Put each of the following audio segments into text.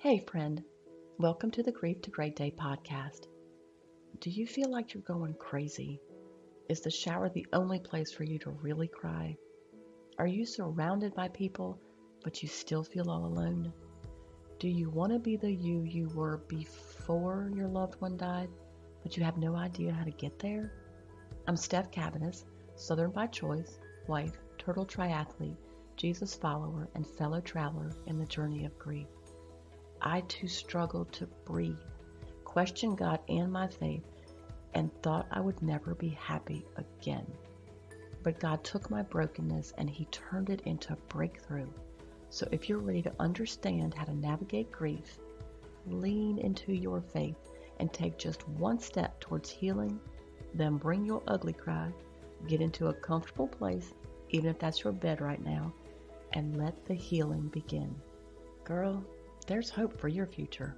Hey, friend. Welcome to the Grief to Great Day podcast. Do you feel like you're going crazy? Is the shower the only place for you to really cry? Are you surrounded by people, but you still feel all alone? Do you want to be the you were before your loved one died, but you have no idea how to get there? I'm Steph Cabanis, Southern by choice, wife, turtle triathlete, Jesus follower, and fellow traveler in the journey of grief. I too struggled to breathe, questioned God and my faith, and thought I would never be happy again. But God took my brokenness and He turned it into a breakthrough. So if you're ready to understand how to navigate grief, lean into your faith and take just one step towards healing, then bring your ugly cry, get into a comfortable place, even if that's your bed right now, and let the healing begin. Girl, there's hope for your future.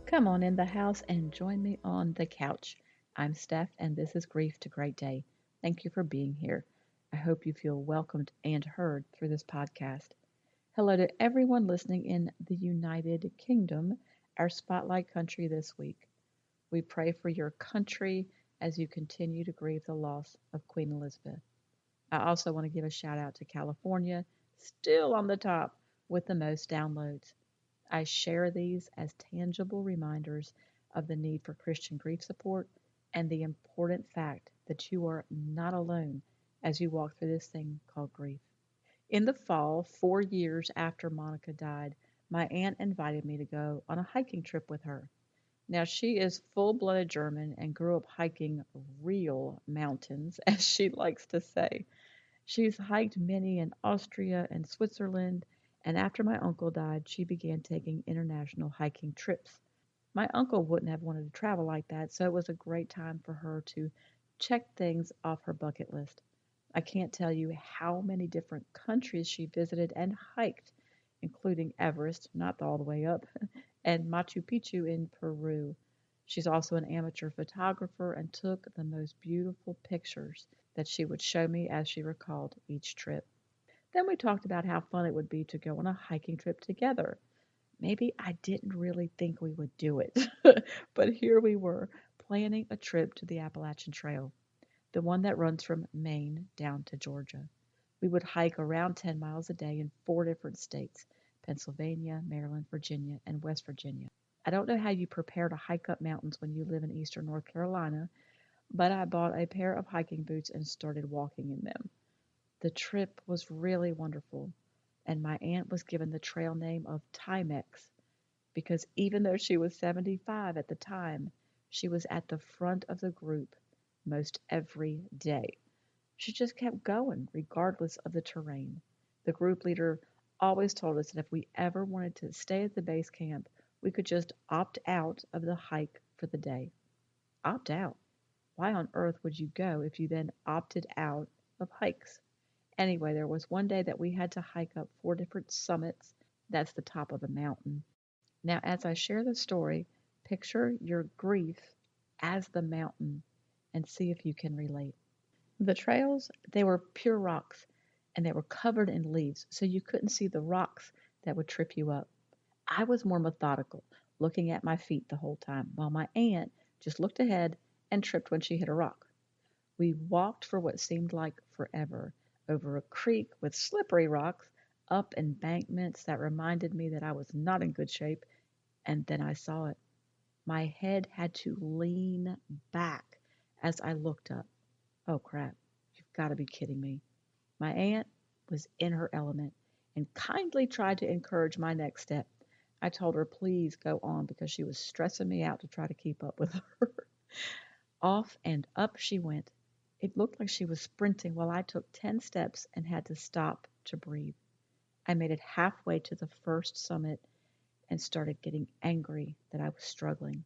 Come on in the house and join me on the couch. I'm Steph, and this is Grief to Great Day. Thank you for being here. I hope you feel welcomed and heard through this podcast. Hello to everyone listening in the United Kingdom, our spotlight country this week. We pray for your country as you continue to grieve the loss of Queen Elizabeth. I also want to give a shout out to California, still on the top with the most downloads. I share these as tangible reminders of the need for Christian grief support and the important fact that you are not alone as you walk through this thing called grief. In the fall, 4 years after Monica died, my aunt invited me to go on a hiking trip with her. Now, she is full-blooded German and grew up hiking real mountains, as she likes to say. She's hiked many in Austria and Switzerland, and after my uncle died, she began taking international hiking trips. My uncle wouldn't have wanted to travel like that, so it was a great time for her to check things off her bucket list. I can't tell you how many different countries she visited and hiked, including Everest, not all the way up, and Machu Picchu in Peru. She's also an amateur photographer and took the most beautiful pictures that she would show me as she recalled each trip. Then we talked about how fun it would be to go on a hiking trip together. Maybe I didn't really think we would do it, but here we were, planning a trip to the Appalachian Trail, the one that runs from Maine down to Georgia. We would hike around 10 miles a day in 4 different states: Pennsylvania, Maryland, Virginia, and West Virginia. I don't know how you prepare to hike up mountains when you live in eastern North Carolina, but I bought a pair of hiking boots and started walking in them. The trip was really wonderful, and my aunt was given the trail name of Timex because even though she was 75 at the time, she was at the front of the group most every day. She just kept going regardless of the terrain. The group leader always told us that if we ever wanted to stay at the base camp, we could just opt out of the hike for the day. Opt out? Why on earth would you go if you then opted out of hikes? Anyway, there was one day that we had to hike up 4 different summits. That's the top of a mountain. Now, as I share the story, picture your grief as the mountain and see if you can relate. The trails, they were pure rocks and they were covered in leaves, so you couldn't see the rocks that would trip you up. I was more methodical, looking at my feet the whole time, while my aunt just looked ahead and tripped when she hit a rock. We walked for what seemed like forever, over a creek with slippery rocks, up embankments that reminded me that I was not in good shape, and then I saw it. My head had to lean back as I looked up. Oh crap, you've got to be kidding me. My aunt was in her element and kindly tried to encourage my next step. I told her please go on because she was stressing me out to try to keep up with her. Off and up she went. It looked like she was sprinting while I took 10 steps and had to stop to breathe. I made it halfway to the first summit and started getting angry that I was struggling.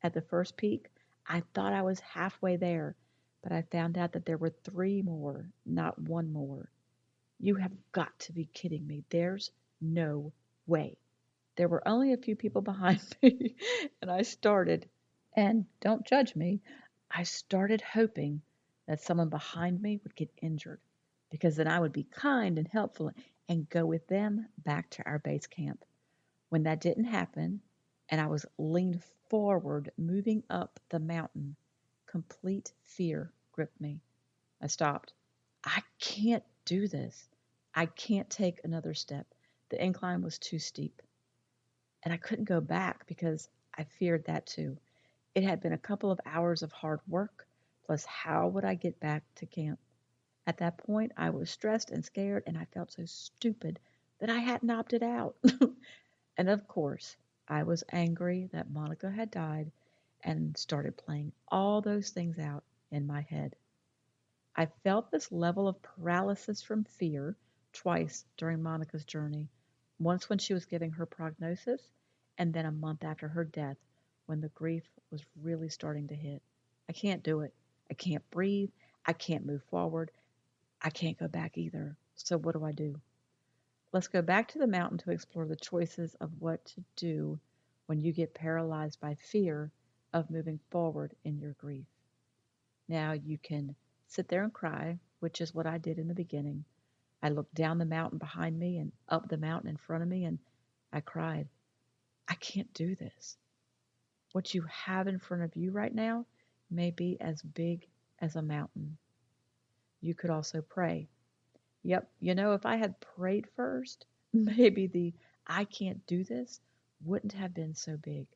At the first peak, I thought I was halfway there, but I found out that there were 3 more, not 1 more. You have got to be kidding me. There's no way. There were only a few people behind me, and don't judge me, I started hoping that someone behind me would get injured, because then I would be kind and helpful and go with them back to our base camp. When that didn't happen, and I was leaned forward, moving up the mountain, complete fear gripped me. I stopped. I can't do this. I can't take another step. The incline was too steep, and I couldn't go back because I feared that too. It had been a couple of hours of hard work, plus, how would I get back to camp? At that point, I was stressed and scared, and I felt so stupid that I hadn't opted out. And of course, I was angry that Monica had died and started playing all those things out in my head. I felt this level of paralysis from fear twice during Monica's journey, once when she was giving her prognosis, and then a month after her death when the grief was really starting to hit. I can't do it. I can't breathe. I can't move forward. I can't go back either. So, what do I do? Let's go back to the mountain to explore the choices of what to do when you get paralyzed by fear of moving forward in your grief. Now, you can sit there and cry, which is what I did in the beginning. I looked down the mountain behind me and up the mountain in front of me, and I cried, I can't do this. What you have in front of you right now may be as big as a mountain. You could also pray. Yep, if I had prayed first, maybe the I can't do this wouldn't have been so big.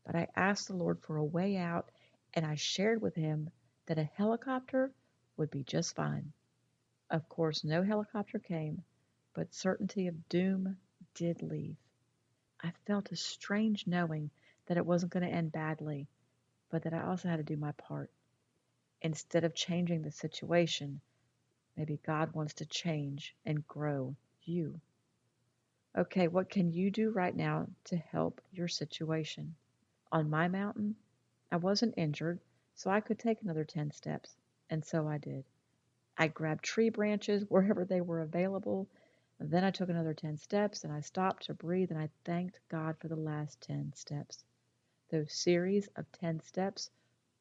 But I asked the Lord for a way out, and I shared with him that a helicopter would be just fine. Of course, no helicopter came, but certainty of doom did leave. I felt a strange knowing that it wasn't going to end badly, but that I also had to do my part. Instead of changing the situation, maybe God wants to change and grow you. Okay, what can you do right now to help your situation? On my mountain, I wasn't injured, so I could take another 10 steps, and so I did. I grabbed tree branches wherever they were available, and then I took another 10 steps, and I stopped to breathe, and I thanked God for the last 10 steps. Those series of 10 steps,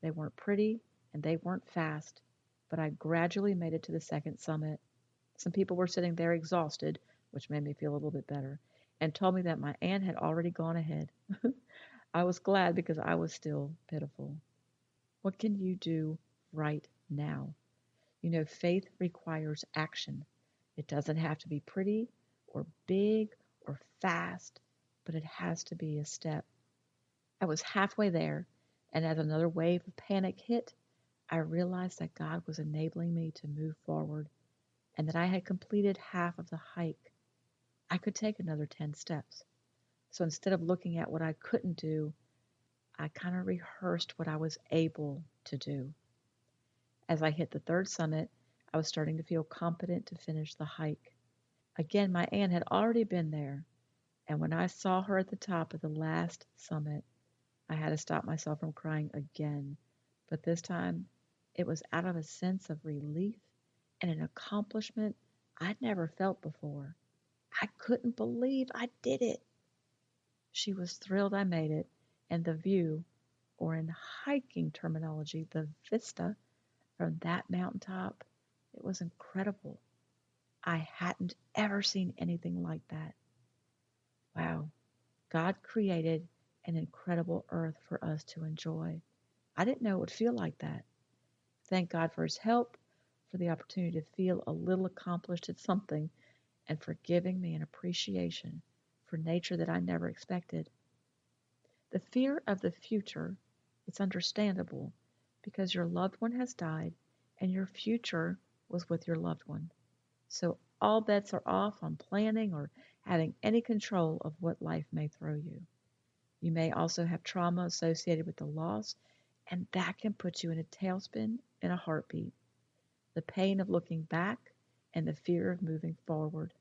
they weren't pretty and they weren't fast, but I gradually made it to the second summit. Some people were sitting there exhausted, which made me feel a little bit better, and told me that my aunt had already gone ahead. I was glad because I was still pitiful. What can you do right now? Faith requires action. It doesn't have to be pretty or big or fast, but it has to be a step. I was halfway there, and as another wave of panic hit, I realized that God was enabling me to move forward and that I had completed half of the hike. I could take another 10 steps. So instead of looking at what I couldn't do, I kind of rehearsed what I was able to do. As I hit the third summit, I was starting to feel competent to finish the hike. Again, my aunt had already been there, and when I saw her at the top of the last summit, I had to stop myself from crying again. But this time, it was out of a sense of relief and an accomplishment I'd never felt before. I couldn't believe I did it. She was thrilled I made it, and the view, or in hiking terminology, the vista from that mountaintop, it was incredible. I hadn't ever seen anything like that. Wow, God created an incredible earth for us to enjoy. I didn't know it would feel like that. Thank God for his help, for the opportunity to feel a little accomplished at something, and for giving me an appreciation for nature that I never expected. The fear of the future, it's understandable because your loved one has died and your future was with your loved one. So all bets are off on planning or having any control of what life may throw you. You may also have trauma associated with the loss, and that can put you in a tailspin in a heartbeat. The pain of looking back and the fear of moving forward.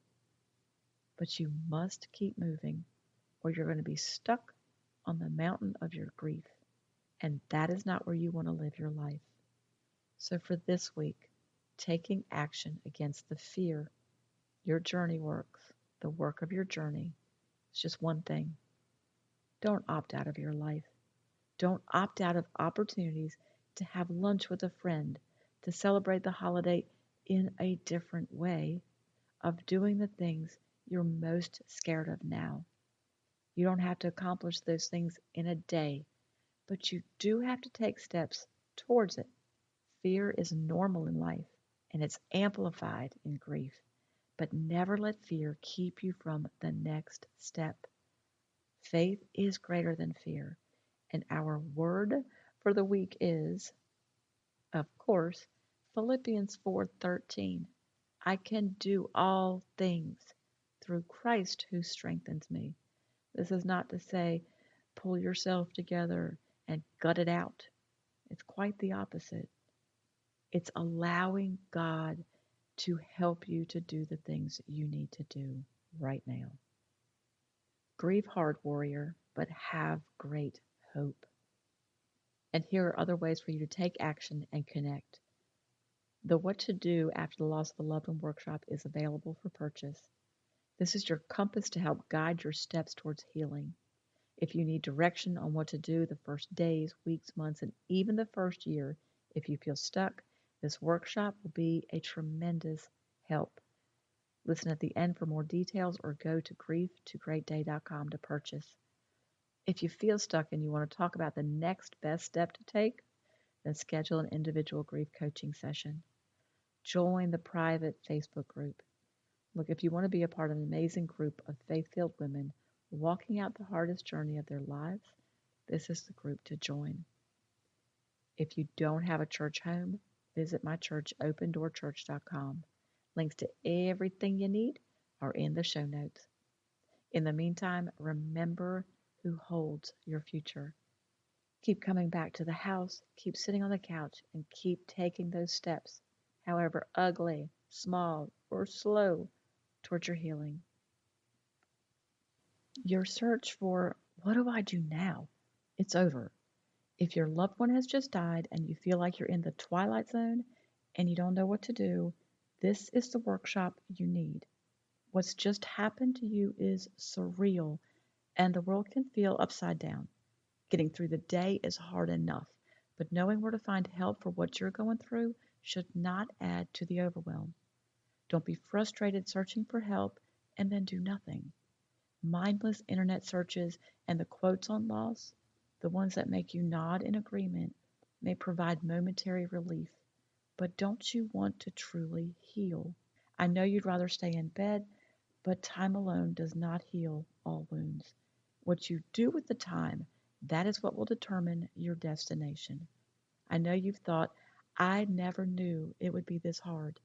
But you must keep moving, or you're going to be stuck on the mountain of your grief. And that is not where you want to live your life. So for this week, taking action against the fear, your journey works, the work of your journey. It's just one thing. Don't opt out of your life. Don't opt out of opportunities to have lunch with a friend, to celebrate the holiday in a different way, of doing the things you're most scared of now. You don't have to accomplish those things in a day, but you do have to take steps towards it. Fear is normal in life, and it's amplified in grief. But never let fear keep you from the next step. Faith is greater than fear, and our word for the week is, of course, Philippians 4:13. I can do all things through Christ who strengthens me. This is not to say pull yourself together and gut it out. It's quite the opposite. It's allowing God to help you to do the things you need to do right now. Grieve hard, warrior, but have great hope. And here are other ways for you to take action and connect. The What to Do After the Loss of a Loved One workshop is available for purchase. This is your compass to help guide your steps towards healing. If you need direction on what to do the first days, weeks, months, and even the first year, if you feel stuck, this workshop will be a tremendous help. Listen at the end for more details or go to grieftogreatday.com to purchase. If you feel stuck and you want to talk about the next best step to take, then schedule an individual grief coaching session. Join the private Facebook group. Look, if you want to be a part of an amazing group of faith-filled women walking out the hardest journey of their lives, this is the group to join. If you don't have a church home, visit my church, opendoorchurch.com. Links to everything you need are in the show notes. In the meantime, remember who holds your future. Keep coming back to the house, keep sitting on the couch, and keep taking those steps, however ugly, small, or slow, towards your healing. Your search for what do I do now? It's over. If your loved one has just died and you feel like you're in the twilight zone and you don't know what to do, this is the workshop you need. What's just happened to you is surreal, and the world can feel upside down. Getting through the day is hard enough, but knowing where to find help for what you're going through should not add to the overwhelm. Don't be frustrated searching for help and then do nothing. Mindless internet searches and the quotes on loss, the ones that make you nod in agreement, may provide momentary relief, but don't you want to truly heal? I know you'd rather stay in bed, but time alone does not heal all wounds. What you do with the time, that is what will determine your destination. I know you've thought, I never knew it would be this hard,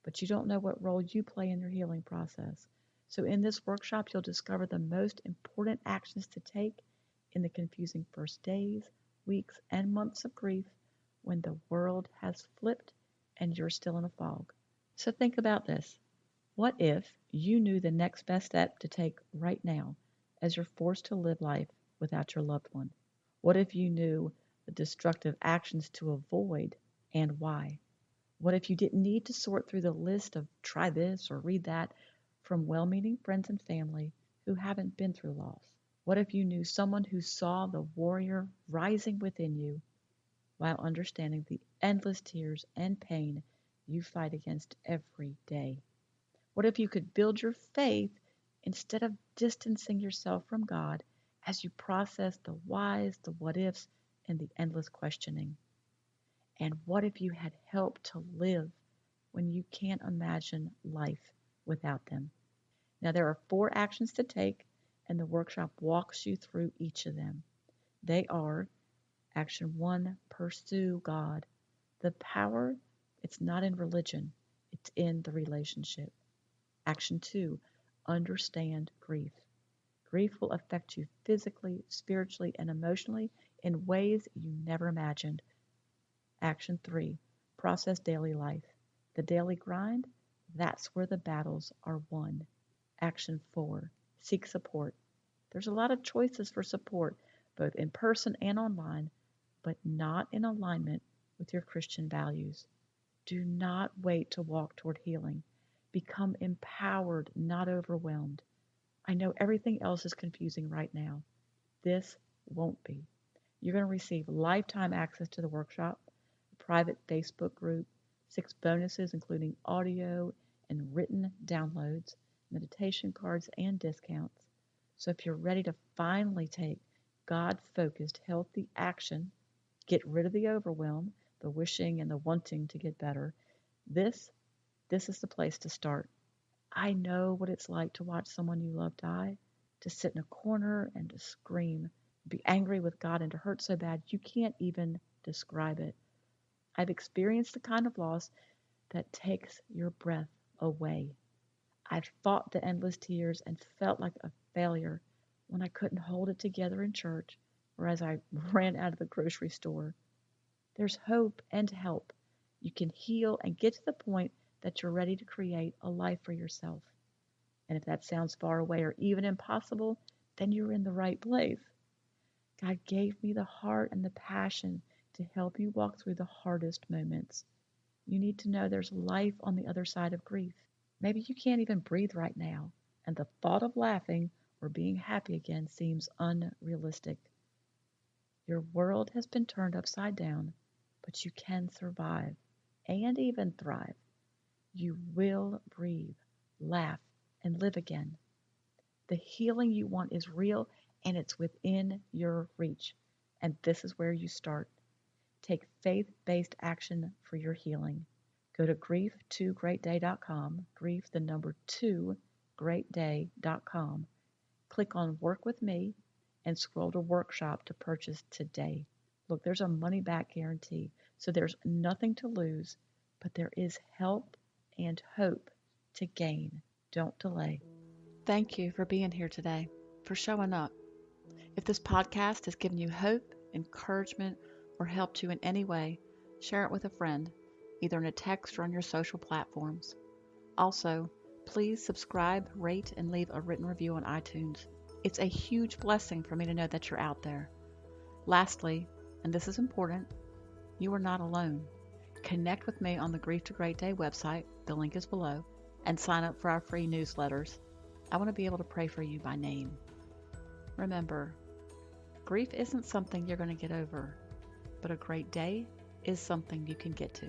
but you don't know what role you play in your healing process. So in this workshop, you'll discover the most important actions to take in the confusing first days, weeks, and months of grief when the world has flipped and you're still in a fog. So think about this. What if you knew the next best step to take right now as you're forced to live life without your loved one? What if you knew the destructive actions to avoid and why? What if you didn't need to sort through the list of try this or read that from well-meaning friends and family who haven't been through loss? What if you knew someone who saw the warrior rising within you while understanding the endless tears and pain you fight against every day? What if you could build your faith instead of distancing yourself from God as you process the whys, the what ifs, and the endless questioning? And what if you had help to live when you can't imagine life without them? Now, there are 4 actions to take, and the workshop walks you through each of them. They are: Action 1, pursue God. The power, it's not in religion, it's in the relationship. Action 2, understand grief. Grief will affect you physically, spiritually, and emotionally in ways you never imagined. Action 3, process daily life. The daily grind, that's where the battles are won. Action 4, seek support. There's a lot of choices for support, both in person and online, but not in alignment with your Christian values. Do not wait to walk toward healing. Become empowered, not overwhelmed. I know everything else is confusing right now. This won't be. You're going to receive lifetime access to the workshop, a private Facebook group, 6 bonuses including audio and written downloads, meditation cards, and discounts. So if you're ready to finally take God-focused, healthy action, get rid of the overwhelm, the wishing and the wanting to get better, this is the place to start. I know what it's like to watch someone you love die, to sit in a corner and to scream, be angry with God and to hurt so bad you can't even describe it. I've experienced the kind of loss that takes your breath away. I've fought the endless tears and felt like a failure when I couldn't hold it together in church or as I ran out of the grocery store. There's hope and help. You can heal and get to the point that you're ready to create a life for yourself. And if that sounds far away or even impossible, then you're in the right place. God gave me the heart and the passion to help you walk through the hardest moments. You need to know there's life on the other side of grief. Maybe you can't even breathe right now, and the thought of laughing or being happy again seems unrealistic. Your world has been turned upside down, but you can survive and even thrive. You will breathe, laugh, and live again. The healing you want is real and it's within your reach. And this is where you start. Take faith-based action for your healing. Go to grief2greatday.com, grief the number 2 greatday.com. Click on Work with Me and scroll to Workshop to purchase today. Look, there's a money-back guarantee, so there's nothing to lose, but there is help and hope to gain. Don't delay. Thank you for being here today, for showing up. If this podcast has given you hope, encouragement, or helped you in any way, share it with a friend, either in a text or on your social platforms. Also, please subscribe, rate, and leave a written review on iTunes. It's a huge blessing for me to know that you're out there. Lastly, and this is important, you are not alone. Connect with me on the Grief to Great Day website, the link is below, and sign up for our free newsletters. I want to be able to pray for you by name. Remember, grief isn't something you're going to get over, but a great day is something you can get to.